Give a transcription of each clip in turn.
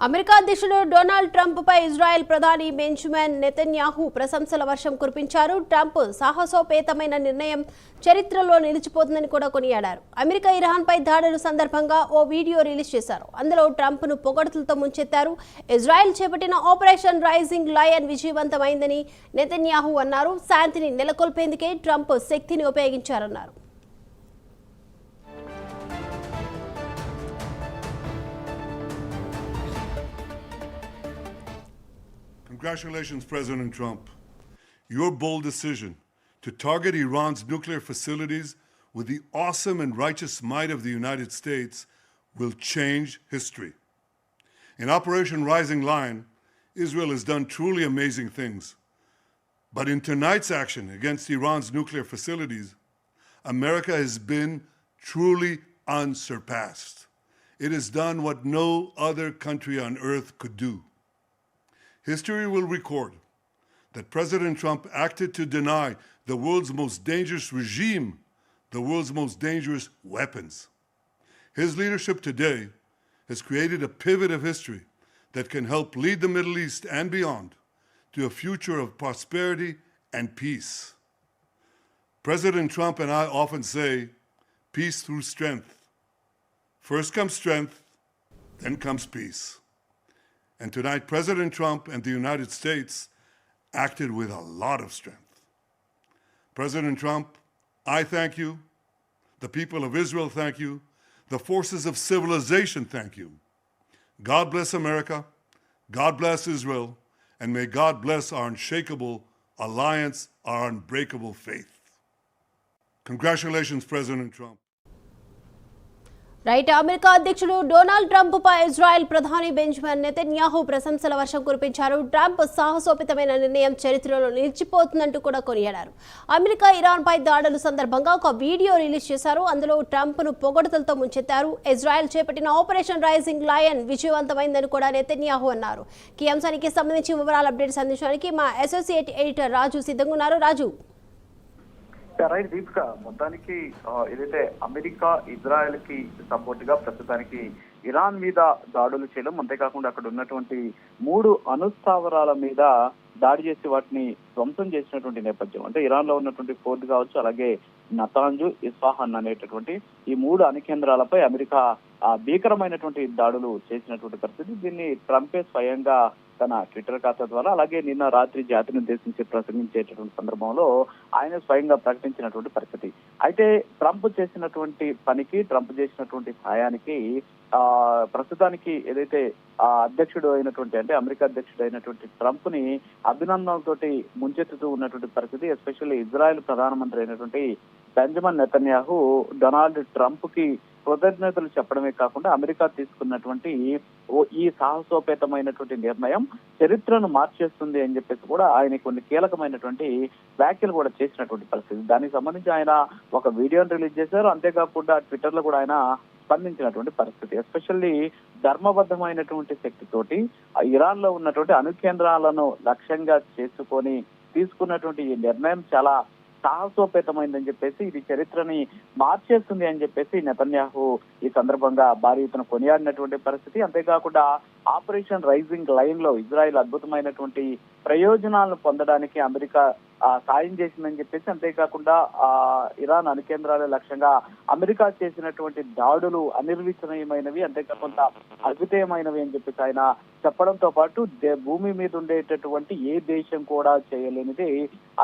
America అధ్యక్షుడు Donald Trump పై Israel ప్రధాని Benjamin Netanyahu ప్రశంసల వర్షం కురిపించారు. ట్రంప్ సాహసోపేతమైన నిర్ణయం చరిత్రలో నిలిచిపోతుందని కూడా కొనియాడారు. అమెరికా ఇరాన్ పై దాడుల సందర్భంగా ఓ వీడియో రిలీజ్ చేశారు. అందులో ట్రంప్ ను పొగడ్తలతో ముంచెత్తారు. ఇజ్రాయెల్ చేపట్టిన ఆపరేషన్ రైజింగ్ లయన్ విజయవంతమైందని నెతన్యాహు అన్నారు. శాంతిని నెలకొల్పేందుకే ట్రంప్ శక్తిని ఉపయోగించారన్నారు. Congratulations, President Trump. Your bold decision to target Iran's nuclear facilities with the awesome and righteous might of the United States will change history. In Operation Rising Lion, Israel has done truly amazing things. But in tonight's action against Iran's nuclear facilities, America has been truly unsurpassed. It has done what no other country on earth could do. History will record that President Trump acted to deny the world's most dangerous regime the world's most dangerous weapons. His leadership today has created a pivot of history that can help lead the Middle East and beyond to a future of prosperity and peace. President Trump and I often say, peace through strength. First comes strength, then comes peace. And tonight, President Trump and the United States acted with a lot of strength. President Trump, I thank you. The people of Israel thank you. The forces of civilization thank you. God bless America. God bless Israel. And may God bless our unshakable alliance, our unbreakable faith. Congratulations, President Trump. Right. America అధ్యక్షుడు Donald Trump పై Israel ప్రధాని Benjamin Netanyahu ప్రశంసల వర్షం కురిపించారు. Trump సాహసోపేతమైన నిర్ణయం చరిత్రలో నిలిచిపోతుందంటూ కూడా కొనియాడారు. అమెరికా ఇరాన్ పై దాడుల సందర్భంగా ఒక వీడియో రిలీజ్ చేశారు. అందులో ట్రంప్ ను పొగడ్తలతో ముంచెత్తారు. ఇజ్రాయెల్ చేపట్టిన ఆపరేషన్ రైజింగ్ లయన్ విజయవంతమైందని కూడా నెతన్యాహు అన్నారు. ఈ అంశానికి సంబంధించి వివరాలు అప్డేట్స్ అందించడానికి మా అసోసియేట్ ఎడిటర్ రాజు సిద్ధంగా ఉన్నారు. రాజు, రైట్ దీపిక, మొత్తానికి ఏదైతే అమెరికా ఇజ్రాయెల్ కి సపోర్ట్ గా ప్రస్తుతానికి ఇరాన్ మీద దాడులు చేయడం, అంతేకాకుండా అక్కడ ఉన్నటువంటి 3 అణుస్థావరాల మీద దాడి చేసి వాటిని ధ్వంసం చేసినటువంటి నేపథ్యం. అంటే ఇరాన్ లో ఉన్నటువంటి ఫోర్ట్ కావచ్చు, అలాగే నతాంజు, ఇస్ఫాహాన్ అనేటటువంటి ఈ 3 అణుకేంద్రాలపై అమెరికా భీకరమైనటువంటి దాడులు చేసినటువంటి పరిస్థితి. దీన్ని ట్రంపే స్వయంగా తన ట్విట్టర్ ఖాతా ద్వారా, అలాగే నిన్న రాత్రి జాతిని ఉద్దేశించి ప్రసంగించేటటువంటి సందర్భంలో ఆయన స్వయంగా ప్రకటించినటువంటి పరిస్థితి. అయితే ట్రంప్ చేసినటువంటి పనికి, ట్రంప్ చేసినటువంటి సాయానికి ప్రస్తుతానికి ఏదైతే అధ్యక్షుడు అయినటువంటి, అంటే అమెరికా అధ్యక్షుడు అయినటువంటి ట్రంప్ ని అభినందనలతోటి ముంచెత్తుతూ ఉన్నటువంటి పరిస్థితి. ఎస్పెషల్లీ ఇజ్రాయెల్ ప్రధానమంత్రి అయినటువంటి బెంజమిన్ నెతన్యాహు డొనాల్డ్ ట్రంప్ కి కృతజ్ఞతలు చెప్పడమే కాకుండా అమెరికా తీసుకున్నటువంటి ఈ సాహసోపేతమైనటువంటి నిర్ణయం చరిత్రను మార్చేస్తుంది అని చెప్పేసి కూడా ఆయన కొన్ని కీలకమైనటువంటి వ్యాఖ్యలు కూడా చేసినటువంటి పరిస్థితి. దానికి సంబంధించి ఆయన ఒక వీడియోని రిలీజ్ చేశారు. అంతేకాకుండా ట్విట్టర్ లో కూడా ఆయన స్పందించినటువంటి పరిస్థితి. ఎస్పెషల్లీ ధర్మబద్ధమైనటువంటి శక్తితోటి ఇరాన్ లో ఉన్నటువంటి అణు కేంద్రాలను లక్ష్యంగా చేసుకొని తీసుకున్నటువంటి ఈ నిర్ణయం చాలా సాహసోపేతమైందని చెప్పేసి, ఇది చరిత్రని మార్చేస్తుంది అని చెప్పేసి నెతన్యాహు ఈ సందర్భంగా భారీ ఎత్తున కొనియాడినటువంటి పరిస్థితి. అంతేకాకుండా ఆపరేషన్ రైజింగ్ లైన్ లో ఇజ్రాయెల్ అద్భుతమైనటువంటి ప్రయోజనాలను పొందడానికి అమెరికా సాయం చేసిందని చెప్పేసి, అంతేకాకుండా ఇరాన్ అణుకేంద్రాల లక్ష్యంగా అమెరికా చేసినటువంటి దాడులు అనిర్వచనీయమైనవి, అంతేకాకుండా అద్వితీయమైనవి అని చెప్పేసి ఆయన చెప్పడంతో పాటు భూమి మీద ఉండేటటువంటి ఏ దేశం కూడా చేయలేనిది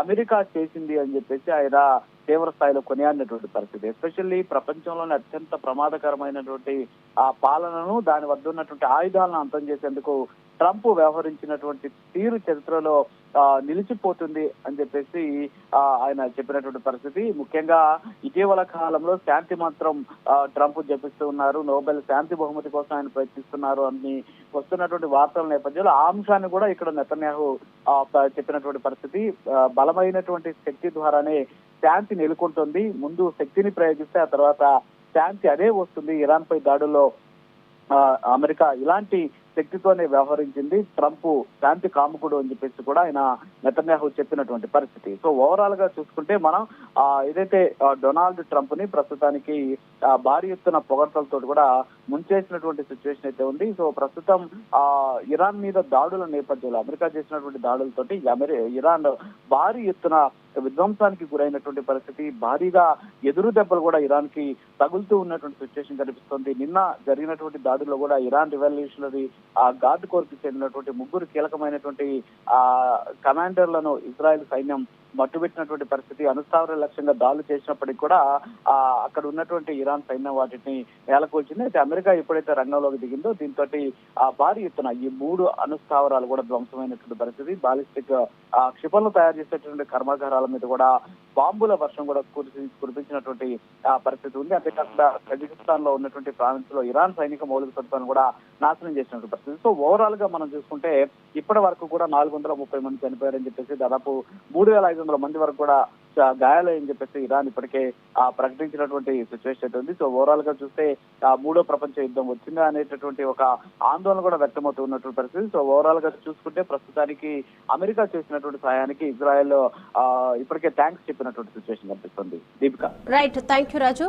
అమెరికా చేసింది అని చెప్పేసి ఆయన తీవ్ర స్థాయిలో కొనియాడినటువంటి పరిస్థితి. ఎస్పెషల్లీ ప్రపంచంలోనే అత్యంత ప్రమాదకరమైనటువంటి ఆ పాలనను, దాని వద్ద ఉన్నటువంటి ఆయుధాలను అంతం చేసేందుకు ట్రంప్ వ్యవహరించినటువంటి తీరు చరిత్రలో నిలిచిపోతుంది అని చెప్పేసి ఆయన చెప్పినటువంటి పరిస్థితి. ముఖ్యంగా ఇటీవల కాలంలో శాంతి మాత్రం ట్రంప్ జపిస్తూ ఉన్నారు, నోబెల్ శాంతి బహుమతి కోసం ఆయన ప్రయత్నిస్తున్నారు అని వస్తున్నటువంటి వార్తల నేపథ్యంలో ఆ అంశాన్ని కూడా ఇక్కడ నెతన్యాహు చెప్పినటువంటి పరిస్థితి. బలమైనటువంటి శక్తి ద్వారానే శాంతి నెలకొంటుంది, ముందు శక్తిని ప్రయోగిస్తే ఆ తర్వాత శాంతి అదే వస్తుంది. ఇరాన్ పై దాడుల్లో అమెరికా ఇలాంటి శక్తితోనే వ్యవహరించింది, ట్రంప్ శాంతి కాముకుడు అని చెప్పేసి కూడా ఆయన నెతన్యాహు చెప్పినటువంటి పరిస్థితి. సో ఓవరాల్ గా చూసుకుంటే మనం ఏదైతే డొనాల్డ్ ట్రంప్ ని ప్రస్తుతానికి భారీ ఎత్తున పొగడ్తలతో కూడా ముంచేసినటువంటి సిచ్యువేషన్ అయితే ఉంది. సో ప్రస్తుతం ఇరాన్ మీద దాడుల నేపథ్యంలో అమెరికా చేసినటువంటి దాడులతోటి ఇరాన్ భారీ ఎత్తున విధ్వంసానికి గురైనటువంటి పరిస్థితి, భారీగా ఎదురు దెబ్బలు కూడా ఇరాన్ కి తగులుతూ ఉన్నటువంటి సిచ్యువేషన్ కనిపిస్తుంది. నిన్న జరిగినటువంటి దాడుల్లో కూడా ఇరాన్ రివల్యూషనరీ గార్డ్ కోర్ కి చెందినటువంటి 3 కీలకమైనటువంటి కమాండర్లను ఇజ్రాయెల్ సైన్యం మట్టుబెట్టినటువంటి పరిస్థితి. అణుస్థావర లక్ష్యంగా దాడులు చేసినప్పటికీ కూడా అక్కడ ఉన్నటువంటి ఇరాన్ సైన్యం వాటిని నేలకూల్చింది. అయితే అమెరికా ఎప్పుడైతే రంగంలోకి దిగిందో దీంతో భారీ ఎత్తున ఈ 3 అణుస్థావరాలు కూడా ధ్వంసమైనటువంటి పరిస్థితి. బాలిస్టిక్ క్షిపణులు తయారు చేసేటువంటి కర్మాగారాల మీద కూడా బాంబుల వర్షం కూడా కురిపించినటువంటి పరిస్థితి ఉంది. అంతేకాకుండా కజకిస్తాన్ లో ఉన్నటువంటి ప్రావిన్స్ లో ఇరాన్ సైనిక మౌలిక సదుపాయాలను కూడా నాశనం చేసినటువంటి పరిస్థితి. సో ఓవరాల్ గా మనం చూసుకుంటే ఇప్పటి వరకు కూడా 430 మంది చనిపోయారని చెప్పేసి, దాదాపు 3500 మంది వరకు కూడా గాయాలని చెప్పేసి ఇరాన్ ఇప్పటికే ప్రకటించినటువంటి సిచ్యువేషన్ అయితే ఉంది. సో ఓవరాల్ గా చూస్తే 3వ ప్రపంచ యుద్ధం వచ్చిందా అనేటటువంటి ఒక ఆందోళన కూడా వ్యక్తమవుతున్నటువంటి పరిస్థితి. సో ఓవరాల్ గా చూసుకుంటే ప్రస్తుతానికి అమెరికా చేసినటువంటి సహాయానికి ఇజ్రాయెల్ ఇప్పటికే థ్యాంక్స్ చెప్పినటువంటి సిచ్యువేషన్ కనిపిస్తుంది. Deepika. Right, thank you Raju.